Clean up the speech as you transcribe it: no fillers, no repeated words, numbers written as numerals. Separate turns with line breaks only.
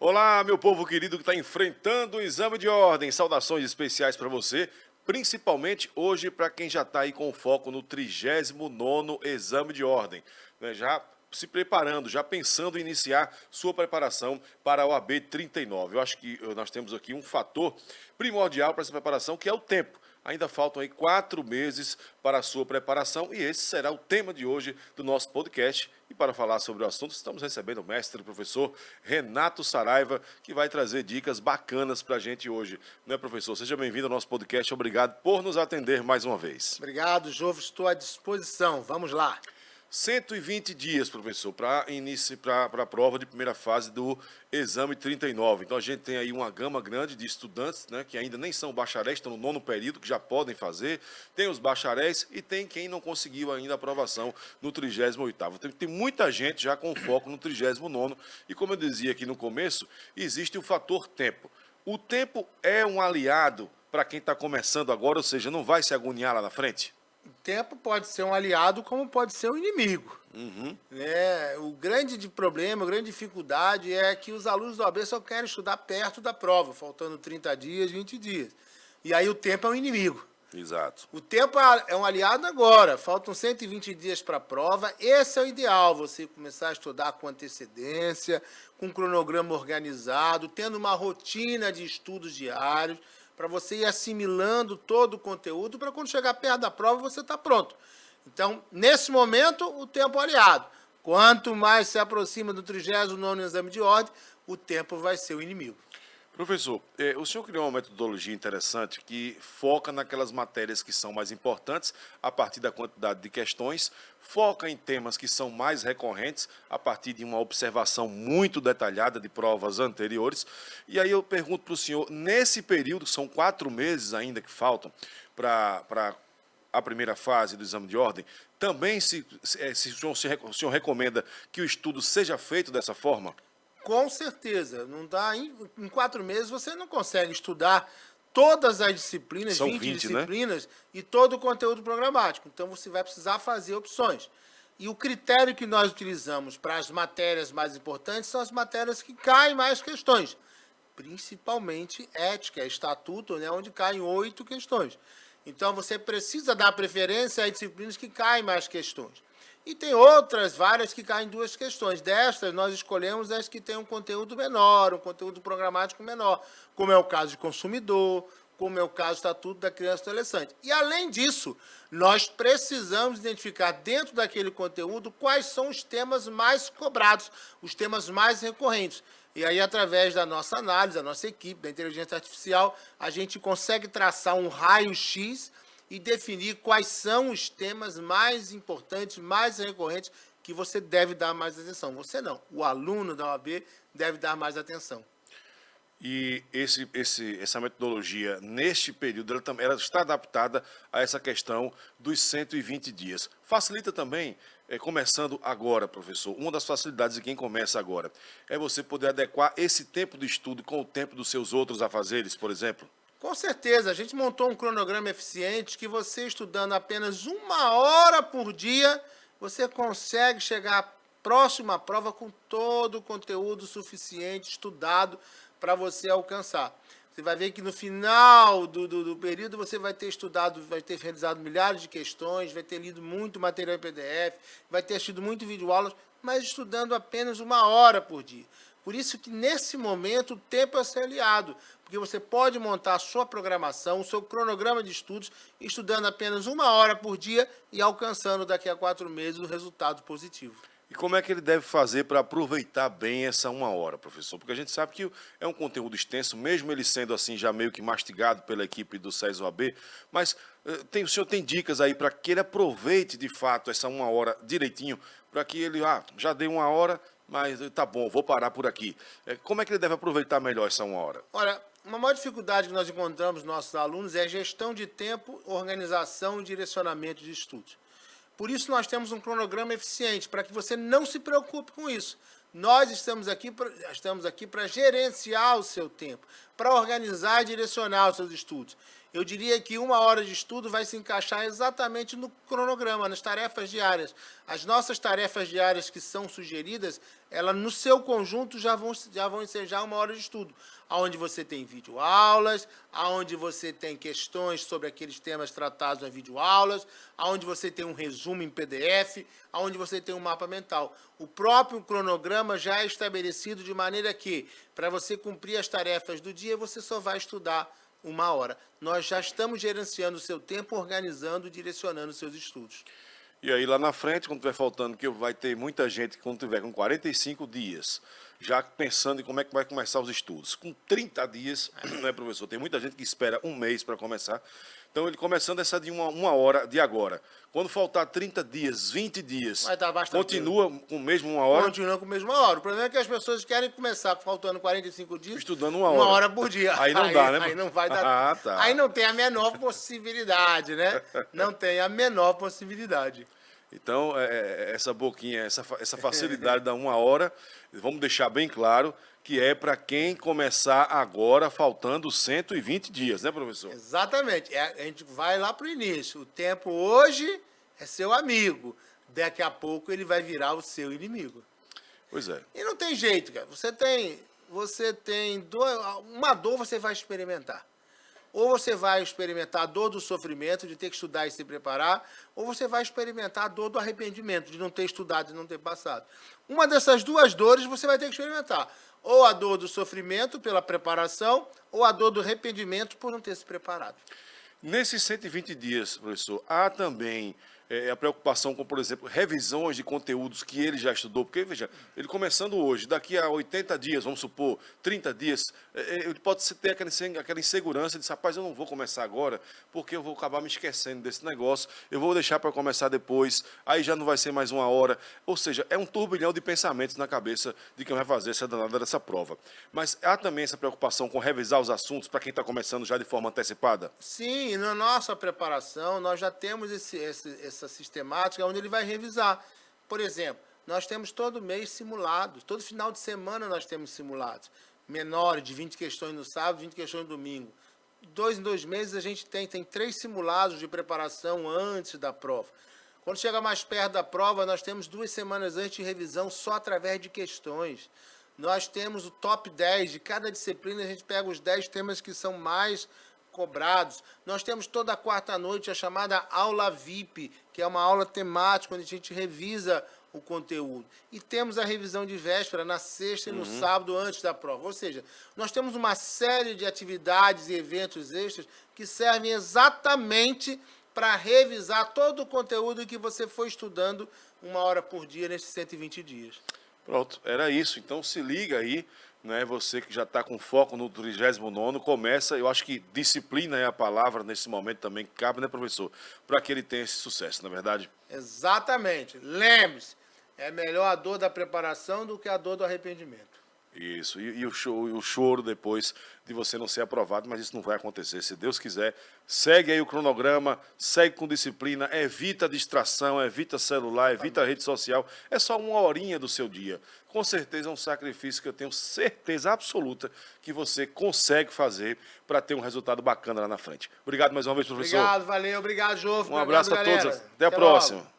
Olá, meu povo querido que está enfrentando o exame de ordem. Saudações especiais para você, principalmente hoje para quem já está aí com foco no 39º exame de ordem, né? Já se preparando, já pensando em iniciar sua preparação para a OAB 39. Eu acho que nós temos aqui um fator primordial para essa preparação, que é o tempo. Ainda faltam aí 4 meses para a sua preparação e esse será o tema de hoje do nosso podcast. E para falar sobre o assunto, estamos recebendo o mestre, o professor Renato Saraiva, que vai trazer dicas bacanas para a gente hoje. Não é, professor? Seja bem-vindo ao nosso podcast. Obrigado por nos atender mais uma vez.
Obrigado, Jovem. Estou à disposição. Vamos lá.
120 dias, professor, para a prova de primeira fase do exame 39. Então a gente tem aí uma gama grande de estudantes, né, que ainda nem são bacharéis, estão no 9º período, que já podem fazer. Tem os bacharéis e tem quem não conseguiu ainda a aprovação no 38º. Tem muita gente já com foco no 39º. E como eu dizia aqui no começo, existe o fator tempo. O tempo é um aliado para quem está começando agora, ou seja, não vai se agoniar lá na frente?
O tempo pode ser um aliado, como pode ser um inimigo. O grande problema, a grande dificuldade é que os alunos do OAB só querem estudar perto da prova, faltando 30 dias, 20 dias. E aí o tempo é um inimigo.
Exato.
O tempo é um aliado agora, faltam 120 dias para a prova. Esse é o ideal, você começar a estudar com antecedência, com um cronograma organizado, tendo uma rotina de estudos diários, para você ir assimilando todo o conteúdo, para quando chegar perto da prova você está pronto. Então, nesse momento, o tempo é aliado. Quanto mais se aproxima do 39º exame de ordem, o tempo vai ser o inimigo.
Professor, o senhor criou uma metodologia interessante que foca naquelas matérias que são mais importantes a partir da quantidade de questões, foca em temas que são mais recorrentes a partir de uma observação muito detalhada de provas anteriores. E aí eu pergunto para o senhor, nesse período, são 4 meses ainda que faltam para a primeira fase do exame de ordem, também se o senhor recomenda que o estudo seja feito dessa forma?
Com certeza. Não dá, em 4 meses você não consegue estudar todas as disciplinas,
São
20
né?
disciplinas, e todo o conteúdo programático. Então você vai precisar fazer opções. E o critério que nós utilizamos para as matérias mais importantes são as matérias que caem mais questões. Principalmente ética, estatuto, né, onde caem 8 questões. Então você precisa dar preferência às disciplinas que caem mais questões. E tem outras, várias, que caem 2 questões. Destas, nós escolhemos as que têm um conteúdo menor, um conteúdo programático menor, como é o caso de consumidor, como é o caso do Estatuto da Criança e Adolescente. E, além disso, nós precisamos identificar dentro daquele conteúdo quais são os temas mais cobrados, os temas mais recorrentes. E aí, através da nossa análise, da nossa equipe, da inteligência artificial, a gente consegue traçar um raio-x e definir quais são os temas mais importantes, mais recorrentes, que você deve dar mais atenção. Você não, o aluno da OAB deve dar mais atenção.
E essa metodologia, neste período, ela está adaptada a essa questão dos 120 dias. Facilita também, começando agora, professor, uma das facilidades de quem começa agora, é você poder adequar esse tempo de estudo com o tempo dos seus outros afazeres, por exemplo?
Com certeza, a gente montou um cronograma eficiente que você, estudando apenas 1 hora por dia, você consegue chegar próximo à prova com todo o conteúdo suficiente, estudado, para você alcançar. Você vai ver que no final do período você vai ter estudado, vai ter realizado milhares de questões, vai ter lido muito material em PDF, vai ter assistido muito videoaulas, mas estudando apenas 1 hora por dia. Por isso que, nesse momento, o tempo é ser aliado, porque você pode montar a sua programação, o seu cronograma de estudos, estudando apenas 1 hora por dia e alcançando, daqui a 4 meses, o resultado positivo.
E como é que ele deve fazer para aproveitar bem essa 1 hora, professor? Porque a gente sabe que é um conteúdo extenso, mesmo ele sendo assim já meio que mastigado pela equipe do SES OAB, mas o senhor tem dicas aí para que ele aproveite de fato essa 1 hora direitinho, para que ele, já dei 1 hora, mas tá bom, vou parar por aqui. Como é que ele deve aproveitar melhor essa 1 hora?
Olha, uma maior dificuldade que nós encontramos nos nossos alunos é a gestão de tempo, organização e direcionamento de estudos. Por isso nós temos um cronograma eficiente, para que você não se preocupe com isso. Nós estamos aqui para gerenciar o seu tempo, para organizar e direcionar os seus estudos. Eu diria que 1 hora de estudo vai se encaixar exatamente no cronograma, nas tarefas diárias. As nossas tarefas diárias que são sugeridas, elas no seu conjunto já vão ensejar 1 hora de estudo, onde você tem videoaulas, onde você tem questões sobre aqueles temas tratados nas videoaulas, onde você tem um resumo em PDF, onde você tem um mapa mental. O próprio cronograma já é estabelecido de maneira que, para você cumprir as tarefas do dia, você só vai estudar 1 hora. Nós já estamos gerenciando o seu tempo, organizando e direcionando os seus estudos.
E aí lá na frente, quando estiver faltando, que vai ter muita gente que quando tiver com 45 dias, já pensando em como é que vai começar os estudos. Com 30 dias, né, professor? Tem muita gente que espera 1 mês para começar. Então, ele começando essa de 1 hora de agora. Quando faltar 30 dias, 20 dias,
Vai dar bastante
continua com o mesmo 1 hora?
Continua com a mesma hora. O problema é que as pessoas querem começar faltando 45 dias.
Estudando 1 hora.
1 hora por dia.
Aí não dá, né?
Aí não vai dar.
Ah, tá.
Aí não tem a menor possibilidade, né? Não tem a menor possibilidade.
Então, essa boquinha, essa facilidade da 1 hora, vamos deixar bem claro que é para quem começar agora, faltando 120 dias, né, professor?
Exatamente. A gente vai lá para o início. O tempo hoje é seu amigo. Daqui a pouco ele vai virar o seu inimigo.
Pois é.
E não tem jeito, cara. Você tem uma dor você vai experimentar. Ou você vai experimentar a dor do sofrimento, de ter que estudar e se preparar, ou você vai experimentar a dor do arrependimento, de não ter estudado e não ter passado. Uma dessas duas dores você vai ter que experimentar. Ou a dor do sofrimento pela preparação, ou a dor do arrependimento por não ter se preparado.
Nesses 120 dias, professor, há também a preocupação com, por exemplo, revisões de conteúdos que ele já estudou. Porque, veja, ele começando hoje, daqui a 80 dias, vamos supor, 30 dias, ele pode ter aquela insegurança de, rapaz, eu não vou começar agora, porque eu vou acabar me esquecendo desse negócio, eu vou deixar para começar depois, aí já não vai ser mais 1 hora. Ou seja, é um turbilhão de pensamentos na cabeça de quem vai fazer essa danada dessa prova. Mas há também essa preocupação com revisar os assuntos para quem está começando já de forma antecipada?
Sim, na nossa preparação, nós já temos essa sistemática onde ele vai revisar. Por exemplo, nós temos todo mês simulados, todo final de semana nós temos simulados. Menores, de 20 questões no sábado, 20 questões no domingo. 2 em 2 meses a gente tem 3 simulados de preparação antes da prova. Quando chega mais perto da prova, nós temos 2 semanas antes de revisão só através de questões. Nós temos o top 10 de cada disciplina, a gente pega os 10 temas que são mais cobrados. Nós temos toda a quarta noite a chamada aula VIP, que é uma aula temática onde a gente revisa o conteúdo. E temos a revisão de véspera na sexta e no sábado antes da prova. Ou seja, nós temos uma série de atividades e eventos extras que servem exatamente para revisar todo o conteúdo que você foi estudando 1 hora por dia nesses 120 dias.
Pronto, era isso. Então se liga aí, né? Você que já está com foco no 39º, começa, eu acho que disciplina é a palavra nesse momento também que cabe, né, professor? Para que ele tenha esse sucesso, na verdade?
Exatamente. Lembre-se, é melhor a dor da preparação do que a dor do arrependimento.
Isso, e o choro depois de você não ser aprovado, mas isso não vai acontecer, se Deus quiser. Segue aí o cronograma, segue com disciplina, evita distração, evita celular, evita rede social. É só 1 horinha do seu dia. Com certeza é um sacrifício que eu tenho certeza absoluta que você consegue fazer para ter um resultado bacana lá na frente. Obrigado mais uma vez, professor.
Obrigado, valeu, obrigado, Jô.
Um abraço a todos,
galera.
até a próxima.
Logo.